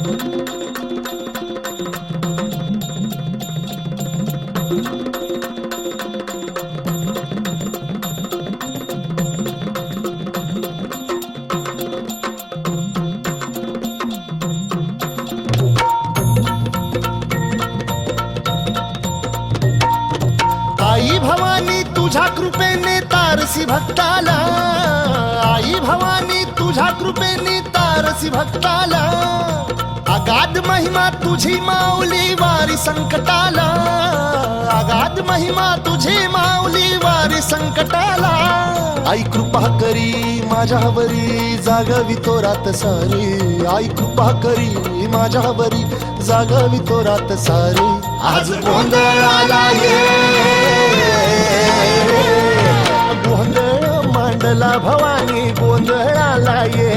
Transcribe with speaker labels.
Speaker 1: आई भवानी तुझ्या कृपेने तारसी भक्ताला, आई भवानी तुझ्या कृपेने तारसी भक्ताला, अगाध महिमा तुझी माऊली वारी संकटाला, अगाध महिमा तुझी माऊली वारी संकटाला. आई कृपा करी माझ्यावरी जागवी तो रात सारी, आई कृपा करी माझ्यावरी जागवी तो रात सारी. आज गोंधळाला ये, गोंधळ मांडला भवानी गोंधळाला ये.